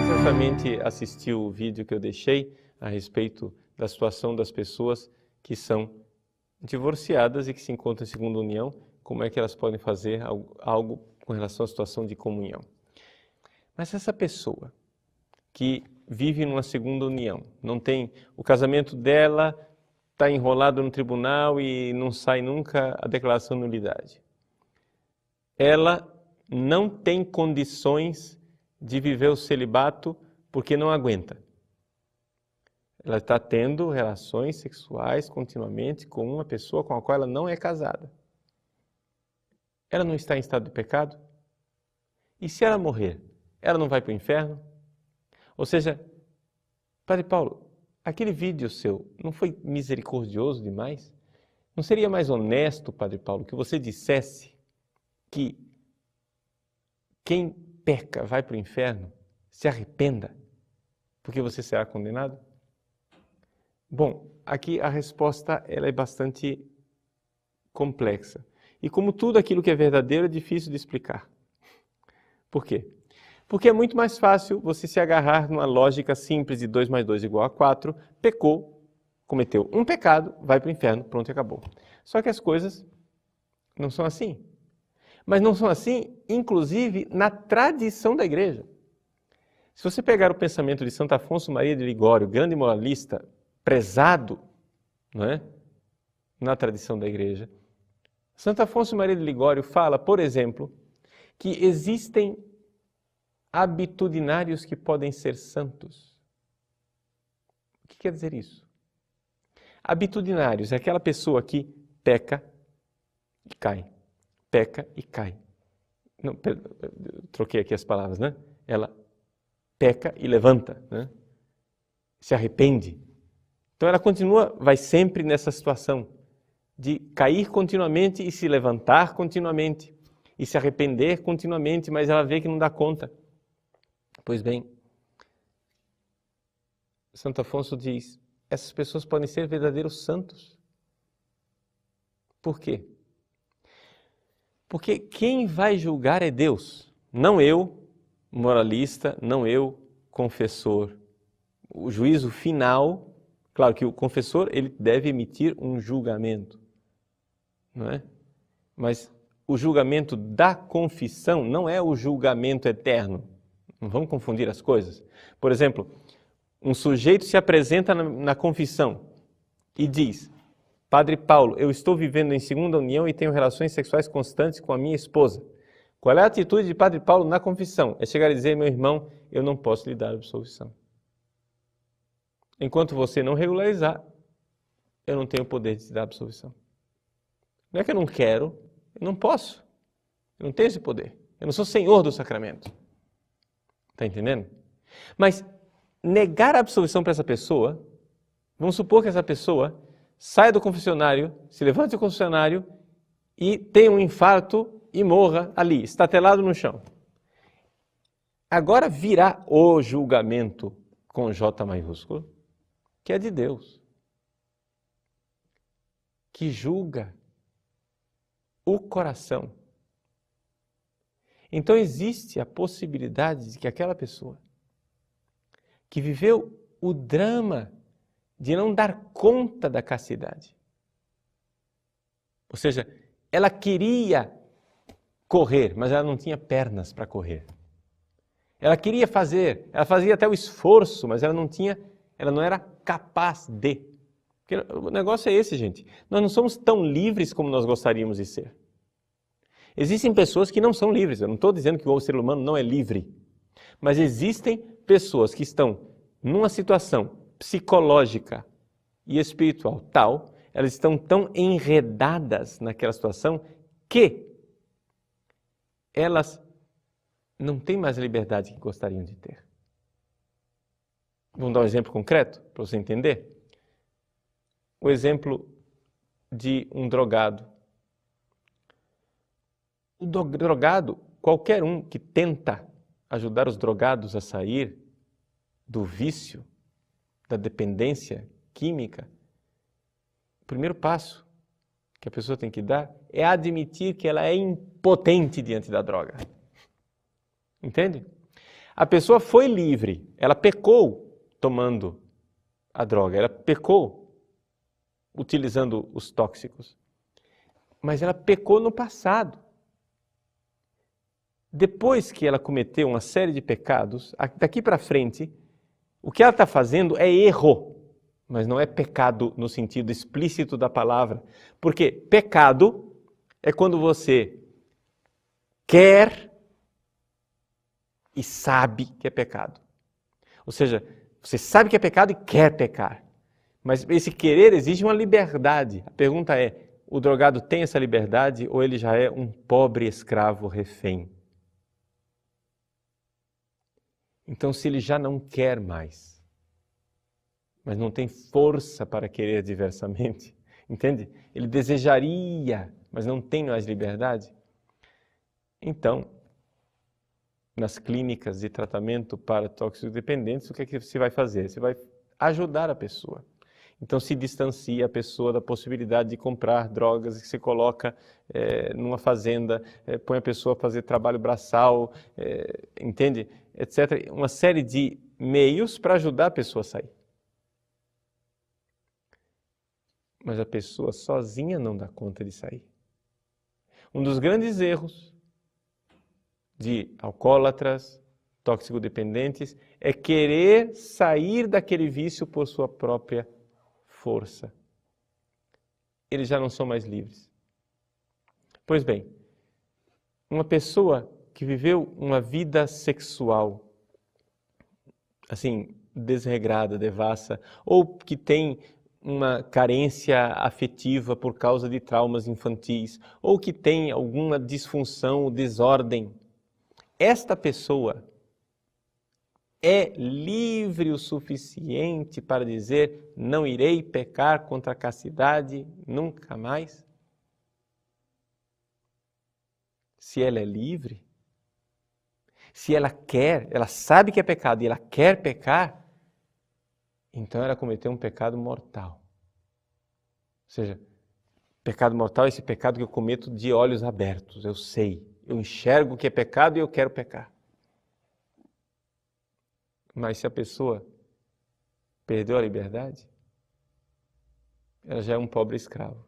Certamente assistiu o vídeo que eu deixei a respeito da situação das pessoas que são divorciadas e que se encontram em segunda união, como é que elas podem fazer algo com relação à situação de comunhão. Mas essa pessoa que vive numa segunda união, não tem, o casamento dela está enrolado no tribunal e não sai nunca a declaração de nulidade. Ela não tem condições de viver o celibato porque não aguenta. Ela está tendo relações sexuais continuamente com uma pessoa com a qual ela não é casada. Ela não está em estado de pecado? E se ela morrer, ela não vai para o inferno? Ou seja, Padre Paulo, aquele vídeo seu não foi misericordioso demais? Não seria mais honesto, Padre Paulo, que você dissesse que quem peca vai para o inferno, se arrependa, porque você será condenado? Bom, aqui a resposta ela é bastante complexa. E como tudo aquilo que é verdadeiro é difícil de explicar. Por quê? Porque é muito mais fácil você se agarrar numa lógica simples de 2 mais 2 igual a 4, pecou, cometeu um pecado, vai para o inferno, pronto e acabou. Só que as coisas não são assim. Mas não são assim, inclusive, na tradição da igreja. Se você pegar o pensamento de Santo Afonso Maria de Ligório, grande moralista, prezado, não é? Na tradição da igreja, Santo Afonso Maria de Ligório fala, por exemplo, que existem habitudinários que podem ser santos. O que quer dizer isso? Habitudinários é aquela pessoa que peca e cai. Peca e cai. Não, troquei aqui as palavras, né? Ela peca e levanta, né? Se arrepende. Então ela continua, vai sempre nessa situação de cair continuamente e se levantar continuamente e se arrepender continuamente, mas ela vê que não dá conta. Pois bem, Santo Afonso diz, essas pessoas podem ser verdadeiros santos. Por quê? Porque quem vai julgar é Deus, não eu, moralista, não eu, confessor. O juízo final, claro que o confessor ele deve emitir um julgamento, não é? Mas o julgamento da confissão não é o julgamento eterno. Não vamos confundir as coisas. Por exemplo, um sujeito se apresenta na confissão e diz, Padre Paulo, eu estou vivendo em segunda união e tenho relações sexuais constantes com a minha esposa. Qual é a atitude de Padre Paulo na confissão? É chegar a dizer, meu irmão, eu não posso lhe dar absolvição. Enquanto você não regularizar, eu não tenho o poder de te dar absolvição. Não é que eu não quero, eu não posso. Eu não tenho esse poder. Eu não sou senhor do sacramento. Está entendendo? Mas negar a absolvição para essa pessoa, vamos supor que essa pessoa saia do confessionário, se levante do confessionário e tenha um infarto e morra ali, estatelado no chão. Agora virá o julgamento com J maiúsculo, que é de Deus, que julga o coração. Então existe a possibilidade de que aquela pessoa que viveu o drama de não dar conta da castidade, ou seja, ela queria correr, mas ela não tinha pernas para correr. Ela queria fazer, ela fazia até o esforço, mas ela não era capaz de. Porque o negócio é esse, gente. Nós não somos tão livres como nós gostaríamos de ser. Existem pessoas que não são livres. Eu não estou dizendo que o ser humano não é livre. Mas existem pessoas que estão numa situação psicológica e espiritual tal, elas estão tão enredadas naquela situação que elas não têm mais a liberdade que gostariam de ter. Vamos dar um exemplo concreto para você entender? O exemplo de um drogado. O drogado, qualquer um que tenta ajudar os drogados a sair do vício, da dependência química, o primeiro passo que a pessoa tem que dar é admitir que ela é impotente diante da droga. Entende? A pessoa foi livre, ela pecou tomando a droga, ela pecou utilizando os tóxicos, mas ela pecou no passado. Depois que ela cometeu uma série de pecados, daqui para frente, o que ela está fazendo é erro, mas não é pecado no sentido explícito da palavra. Porque pecado é quando você quer e sabe que é pecado. Ou seja, você sabe que é pecado e quer pecar. Mas esse querer exige uma liberdade. A pergunta é, o drogado tem essa liberdade ou ele já é um pobre escravo refém? Então, se ele já não quer mais, mas não tem força para querer diversamente, entende? Ele desejaria, mas não tem mais liberdade. Então, nas clínicas de tratamento para toxicodependentes, o que é que você vai fazer? Você vai ajudar a pessoa. Então, se distancia a pessoa da possibilidade de comprar drogas que você coloca numa fazenda, põe a pessoa a fazer trabalho braçal, entende? Etc. Uma série de meios para ajudar a pessoa a sair. Mas a pessoa sozinha não dá conta de sair. Um dos grandes erros de alcoólatras, toxicodependentes, é querer sair daquele vício por sua própria força. Eles já não são mais livres. Pois bem, uma pessoa que viveu uma vida sexual, assim, desregrada, devassa, ou que tem uma carência afetiva por causa de traumas infantis, ou que tem alguma disfunção ou desordem, esta pessoa é livre o suficiente para dizer, não irei pecar contra a castidade nunca mais? Se ela é livre, se ela quer, ela sabe que é pecado e ela quer pecar, então ela cometeu um pecado mortal. Ou seja, pecado mortal é esse pecado que eu cometo de olhos abertos, eu sei, eu enxergo que é pecado e eu quero pecar. Mas se a pessoa perdeu a liberdade, ela já é um pobre escravo.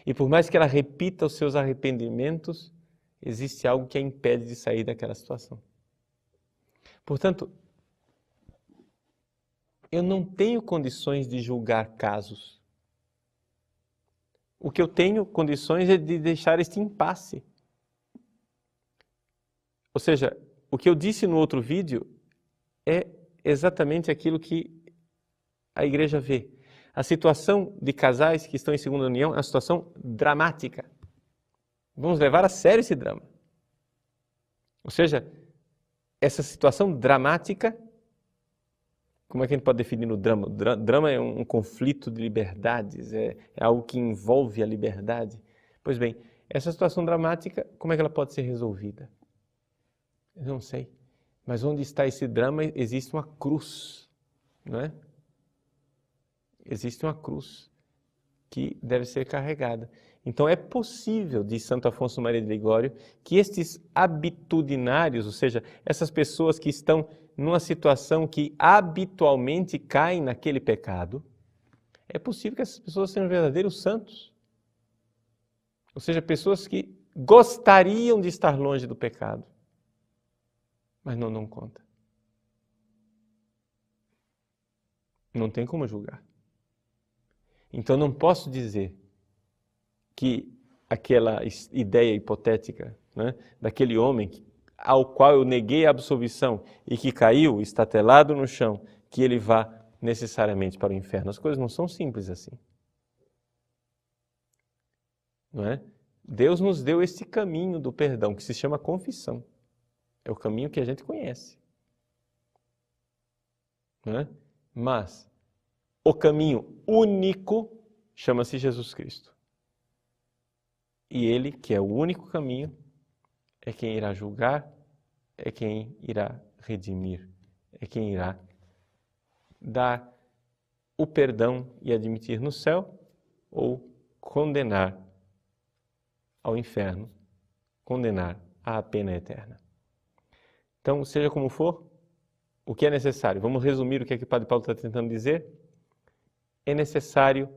E por mais que ela repita os seus arrependimentos, existe algo que a impede de sair daquela situação. Portanto, eu não tenho condições de julgar casos. O que eu tenho condições é de deixar este impasse. Ou seja, o que eu disse no outro vídeo é exatamente aquilo que a igreja vê. A situação de casais que estão em segunda união é uma situação dramática. Vamos levar a sério esse drama. Ou seja, essa situação dramática, como é que a gente pode definir o drama? O drama é um conflito de liberdades, é algo que envolve a liberdade. Pois bem, essa situação dramática, como é que ela pode ser resolvida? Eu não sei. Mas onde está esse drama, existe uma cruz, não é? Existe uma cruz que deve ser carregada. Então é possível, diz Santo Afonso Maria de Ligório, que estes habitudinários, ou seja, essas pessoas que estão numa situação que habitualmente caem naquele pecado, é possível que essas pessoas sejam verdadeiros santos. Ou seja, pessoas que gostariam de estar longe do pecado, mas não dão conta. Não tem como julgar. Então não posso dizer que aquela ideia hipotética, né, daquele homem ao qual eu neguei a absolvição e que caiu estatelado no chão, que ele vá necessariamente para o inferno. As coisas não são simples assim. Não é? Deus nos deu este caminho do perdão, que se chama confissão. É o caminho que a gente conhece. Não é? Mas o caminho único chama-se Jesus Cristo. E Ele, que é o único caminho, é quem irá julgar é quem irá redimir, é quem irá dar o perdão e admitir no céu ou condenar ao inferno, condenar à pena eterna. Então, seja como for, o que é necessário? Vamos resumir o que é que o Padre Paulo está tentando dizer? É necessário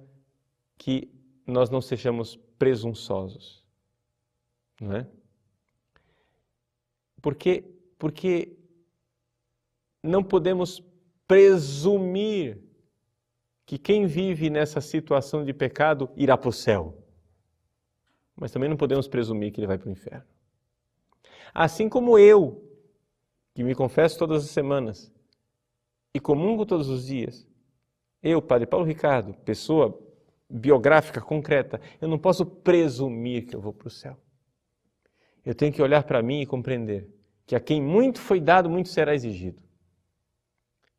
que nós não sejamos presunçosos, não é? Porque não podemos presumir que quem vive nessa situação de pecado irá para o céu. Mas também não podemos presumir que ele vai para o inferno. Assim como eu, que me confesso todas as semanas e comungo todos os dias, eu, Padre Paulo Ricardo, pessoa biográfica, concreta, eu não posso presumir que eu vou para o céu. Eu tenho que olhar para mim e compreender que a quem muito foi dado, muito será exigido.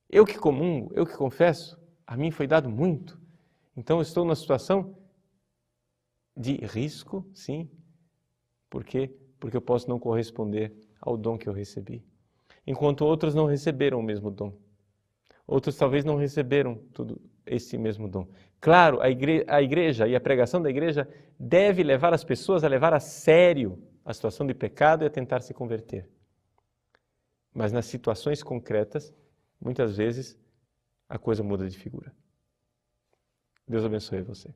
Eu que comungo, eu que confesso, a mim foi dado muito. Então eu estou numa situação de risco, sim. Por quê? Porque eu posso não corresponder ao dom que eu recebi. Enquanto outros não receberam o mesmo dom. Outros talvez não receberam tudo esse mesmo dom. Claro, a igreja e a pregação da igreja deve levar as pessoas a levar a sério a situação de pecado e a tentar se converter. Mas nas situações concretas, muitas vezes, a coisa muda de figura. Deus abençoe você.